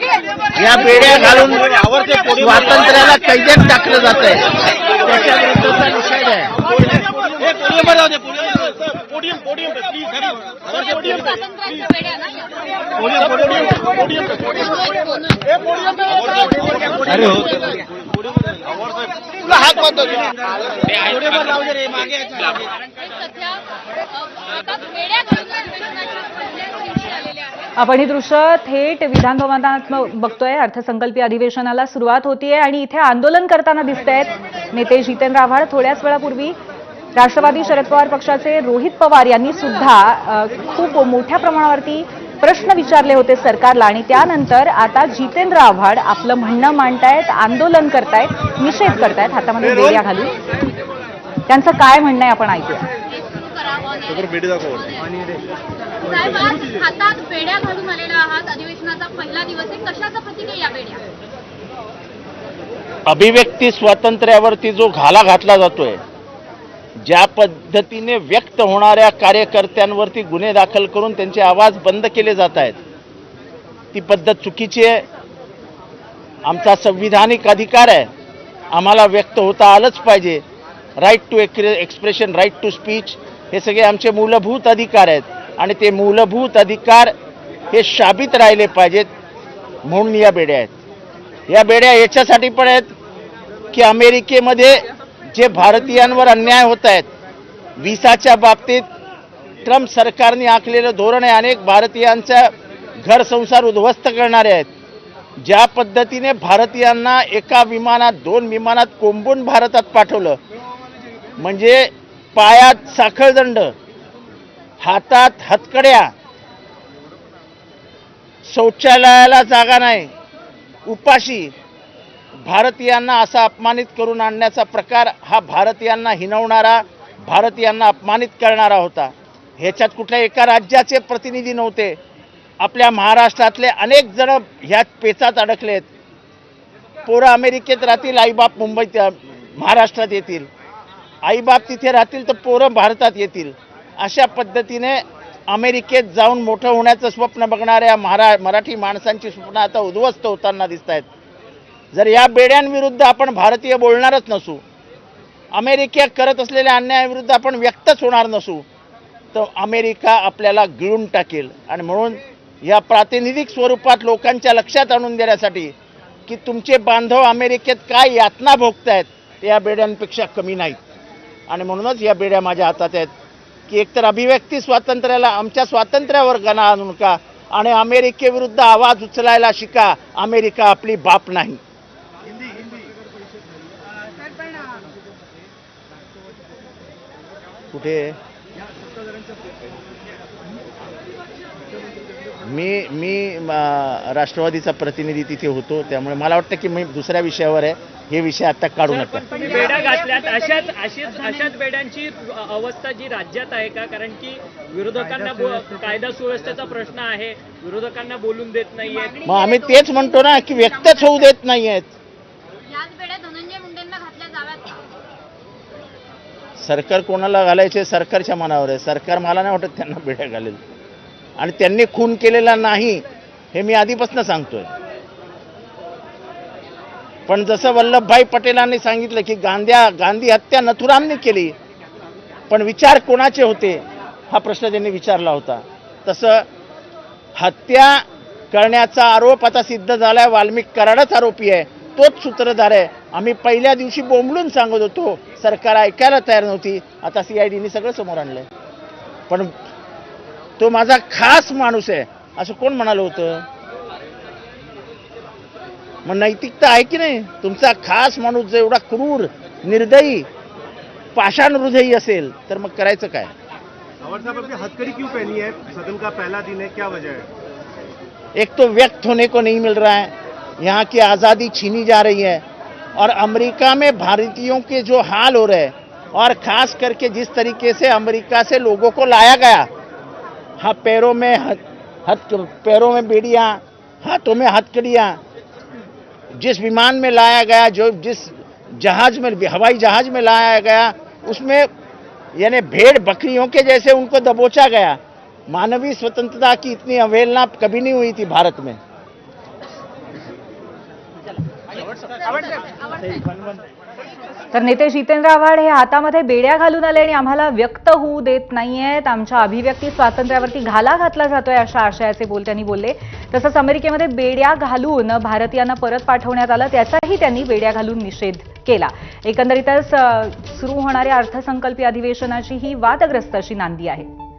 या बेड्या घालून स्वातंत्र्याला कैद्यात टाकलं जात आहे, त्याच्या विरुद्धचा निषेध आहे. अरे हो, तुला हात बांधतो आपण ही दृश्य थेट विधान भवनात बघतोय. अर्थसंकल्पीय अधिवेशनाला सुरुवात होतीये आणि इथे आंदोलन करताना दिसत आहेत नेते जितेंद्र आव्हाड. थोड्याच वेळापूर्वी राष्ट्रवादी शरद पवार पक्षाचे रोहित पवार यांनी सुद्धा खूप मोठ्या प्रमाणावरती प्रश्न विचारले होते सरकारला आणि त्यानंतर आता जितेंद्र आव्हाड आपलं म्हणणं मांडतायत, आंदोलन करतायत, निषेध करतायत हातामध्ये बेड्या घालून. त्यांचं काय म्हणणं आहे आपण ऐकूया. हातात बेड्या घालून आलेला आहात, अधिवेशनाचा पहिला दिवस आहे, कशाचं प्रतीक आहे या बेड्या? अभिव्यक्ती स्वातंत्र्यावरती जो घाला घातला जातोय, ज्या पद्धतीने व्यक्त होणाऱ्या कार्यकर्त्यांवरती गुन्हे दाखल करून त्यांचे आवाज बंद केले जात आहेत, ती पद्धत चुकीची आहे. आमचा संविधानिक अधिकार आहे, आम्हाला व्यक्त होता आलंच पाहिजे. Right to expression, right to speech, हे सगळे आमचे मूलभूत अधिकार आहेत आणि ते मूलभूत अधिकार हे शाबित राहिले पाहिजेत. म्हणून या बेड्या आहेत. या बेड्या याच्यासाठी पण आहेत की अमेरिकेमध्ये जे भारतीयांवर अन्याय होत आहेत, व्हिसाच्या बाबतीत ट्रम्प सरकारने आखलेलं धोरण आहे, अनेक भारतीयांचा घर संसार उद्ध्वस्त करणारे आहेत. ज्या पद्धतीने भारतीयांना एका विमानात 2 विमानात कोंबून भारतात पाठवलं, म्हणजे पायात साखळदंड, हातात हतकड्या, शौचालयाला जागा नाही, उपाशी, भारतीयांना असा अपमानित करून आणण्याचा प्रकार हा भारतीयांना हिणवणारा, भारतीयांना अपमानित करणारा होता. ह्याच्यात कुठल्या एका राज्याचे प्रतिनिधी नव्हते. आपल्या महाराष्ट्रातले अनेक जण ह्यात पेचात अडकलेत. पोरं अमेरिकेत राहतील, आईबाप मुंबईत महाराष्ट्रात येतील, आईबाप तिथे राहतील तर पोरं भारतात येतील. अशा पद्धतीने अमेरिकेत जाऊन मोठं होण्याचं स्वप्न बघणाऱ्या मराठी माणसांची स्वप्न आता उद्ध्वस्त होताना दिसत आहेत. जर या बेड्यांविरुद्ध आपण भारतीय बोलणारच नसू, अमेरिका करत असलेल्या अन्यायाविरुद्ध आपण व्यक्तच होणार नसू, तर अमेरिका आपल्याला गिळून टाकेल. आणि म्हणून या प्रातिनिधिक स्वरूपात लोकांच्या लक्षात आणून देण्यासाठी की तुमचे बांधव अमेरिकेत काय यातना भोगतायत, ते या बेड्यांपेक्षा कमी नाहीत. आणि म्हणूनच या बेड्या माझ्या हातात आहेत की एकतर अभिव्यक्ती स्वातंत्र्याला, आमच्या स्वातंत्र्यावर गणा आणू नका आणि अमेरिकेविरुद्ध आवाज उचलायला शिका. अमेरिका आपली बाप नाही. कुठे मी राष्ट्रवादीचा प्रतिनिधी तिथे होतो, त्यामुळे मला वाटतं की मी दुसऱ्या विषयावर आहे, हे विषय आता काढू नका. बेड्या घातल्यात, अशाच बेड्यांची अवस्था जी राज्यात आहे का? कारण की विरोधकांना कायदा सुव्यवस्थेचा प्रश्न आहे, विरोधकांना बोलून देत नाहीयेत. मग आम्ही तेच म्हणतो ना की व्यक्तच होऊ देत नाहीयेत. याच बेड्या धनंजय मुंडेंना घातल्या जाव्यात. सरकार कोणाला घालायचे सरकारच्या मनावर आहे. सरकार मला नाही वाटत त्यांना बेड्या घालेल. आणि त्यांनी खून केलेला नाही हे मी आधीपासून सांगतोय. पण जसं वल्लभभाई पटेलांनी सांगितलं की गांधी हत्या नथुरामने केली, पण विचार कोणाचे होते हा प्रश्न त्यांनी विचारला होता. तसं हत्या करण्याचा आरोप आता सिद्ध झालाय. वाल्मिक कराडच आरोपी आहे, तोच सूत्रधार आहे. आम्ही पहिल्या दिवशी बोंबलून सांगत होतो, सरकार ऐकायला तयार नव्हती. आता CIDने सगळं समोर आणलंय. पण तो माझा खास माणूस आहे असं कोण म्हणालं होतं? मग नैतिकता आहे की नाही? तुमचा खास माणूस जर एवढा क्रूर, निर्दयी, पाषाण हृदयी असेल तर मग करायचं काय? आव्हाड साहब, आपने हथकड़ी क्यों पहनी है? सदन का पहला दिन है, क्या वजह है? एक तो व्यक्त होने को नहीं मिल रहा है, यहाँ की आज़ादी छीनी जा रही है, और अमेरिका में भारतीयों के जो हाल हो रहे हैं, और खास करके जिस तरीके से अमेरिका से लोगों को लाया गया, हाँ, पैरों में बेड़ियाँ, हाथों में हथकड़ियाँ, जिस विमान में लाया गया, जो जिस जहाज में, हवाई जहाज में लाया गया, उसमें यानी भेड़ बकरियों के जैसे उनको दबोचा गया. मानवीय स्वतंत्रता की इतनी अवहेलना कभी नहीं हुई थी भारत में. तर नेते जितेंद्र आव्हाड हे हातामध्ये बेड्या घालून आले आणि आम्हाला व्यक्त होऊ देत नाहीयेत, आमच्या अभिव्यक्ती स्वातंत्र्यावरती घाला घातला जातोय अशा आशयाचे त्यांनी बोलले. तसंच अमेरिकेमध्ये बेड्या घालून भारतीयांना परत पाठवण्यात आलं त्याचाही त्यांनी बेड्या घालून निषेध केला. एकंदरीतच सुरू होणाऱ्या अर्थसंकल्पीय अधिवेशनाची ही वादग्रस्त अशी नांदी आहे.